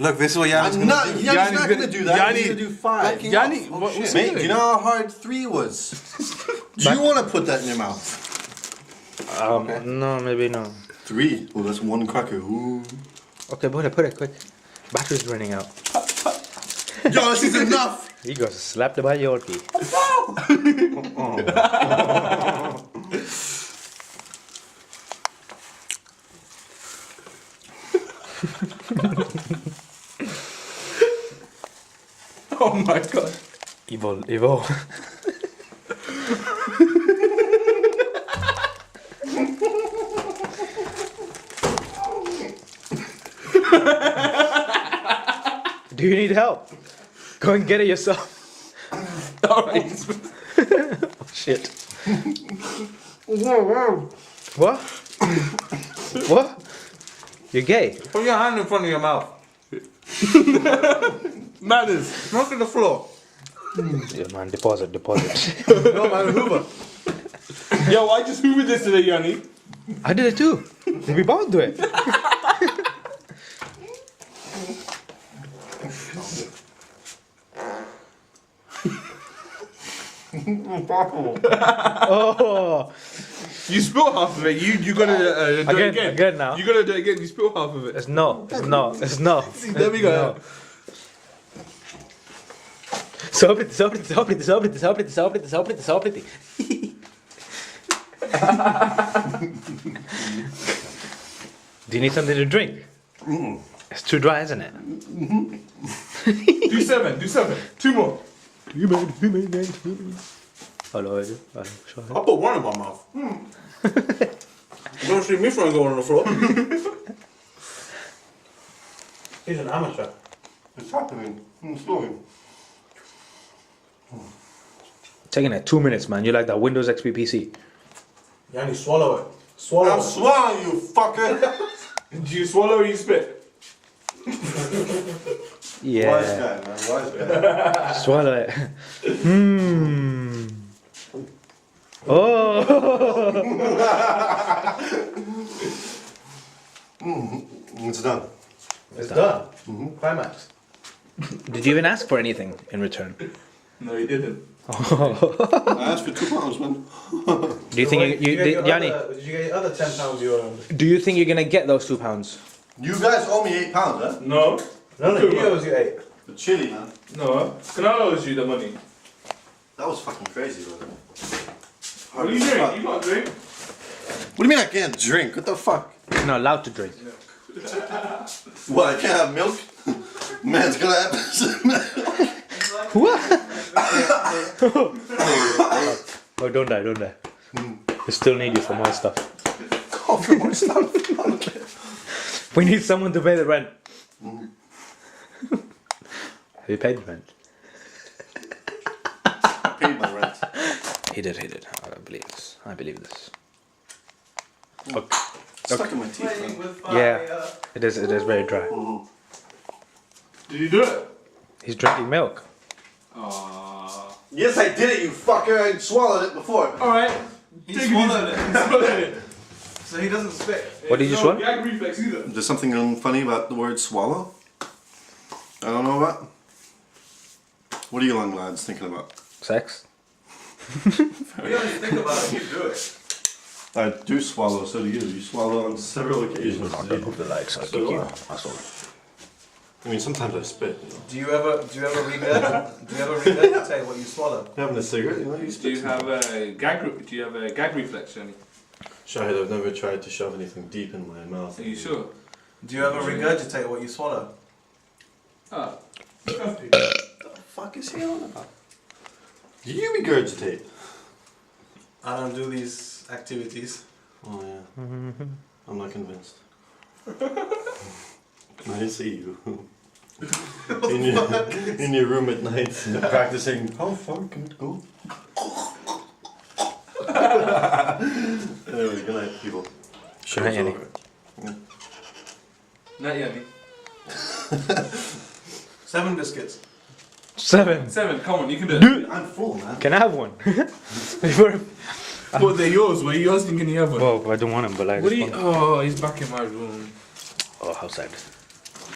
Look, this is what Yanni's I'm not. gonna do. Yanni's not gonna do that. Yanni- He's gonna do 5. Yanni, what's Mate, do you know how hard 3 was? Do you want to put that in your mouth? No, maybe no. 3. Oh, that's 1 cracker. Ooh. Okay, put it quick. Battery's running out. Yo, this is enough. You got slapped by Yorkie. Oh my god. Evil. Do you need help? Go and get it yourself. Alright. Oh shit. What? What? You're gay? Put your hand in front of your mouth. Manners. Knock on the floor. Yeah, man, deposit. No man, Hoover. Yo, I just hoovered this today, Yanni. I did it too. We both do it. Oh, You spilled half of it. You gotta do it again. Again now. You gotta do it again. You spilled half of it. it's no. See, there we go. Sopriti. Do you need something to drink? It's too dry, isn't it? Do 7. 2 more. Hello. I put 1 in my mouth. You don't see me from going on the floor. He's an amateur. It's happening. It's flowing. Taking like 2 minutes, man. You're like that Windows XP PC. Yanni, swallow it. Swallow I'm swallowing you, fucker. Do you swallow or you spit? Yeah. Wise guy, man. Wise guy. Swallow it. Oh. It's done. It's done. Climax. Did you even ask for anything in return? No, he didn't. I asked for £2, man. Do you think Yanni? Did you get your other £10 you owed? Do you think you're gonna get those £2? You guys owe me £8, huh? No. No, he owes you 8. The chili, man. No. Canelo owes you the money. That was fucking crazy, bro. What do you drink? You got a drink? What do you mean I can't drink? What the fuck? You're not allowed to drink. What, I can't have milk? Man's gonna have What? Oh, don't die. I still need you for my stuff. Oh, for more stuff. We need someone to pay the rent. Have you paid the rent? I paid my rent. He did. I believe this. Okay. Stuck in my teeth, man. Yeah, it is very dry. Did you do it? He's drinking milk. Yes, I did it, you fucker. I swallowed it before. Alright. He swallowed it. So he doesn't spit. What did you swallow? Gag reflex either. There's something funny about the word swallow. I don't know about. What are you young lads thinking about? Sex? We don't even think about it, you do it. I do swallow, so do you. You swallow on several occasions. the lights. I'll kick you. I mean, sometimes I spit. You know. Do you ever regurgitate what you swallow? Having a cigarette, you know, you Do spit. you have a gag reflex, Jenny? Shahid, I've never tried to shove anything deep in my mouth. Are you sure? Do you ever regurgitate what you swallow? Oh. What the fuck is he on about? Do you regurgitate? I don't do these activities. Oh yeah. I'm not convinced. I see you. in your room at night practicing. How far can it go? Anyway, good night, people. Good night, Yanni. Not Yanni. 7 biscuits. 7. 7, come on, you can do it. I'm full, man. Can I have one? Well, they're yours. Were you yours thinking you have one? Well, I don't want him, but like. What do you? Oh, he's back in my room. Oh, how sad.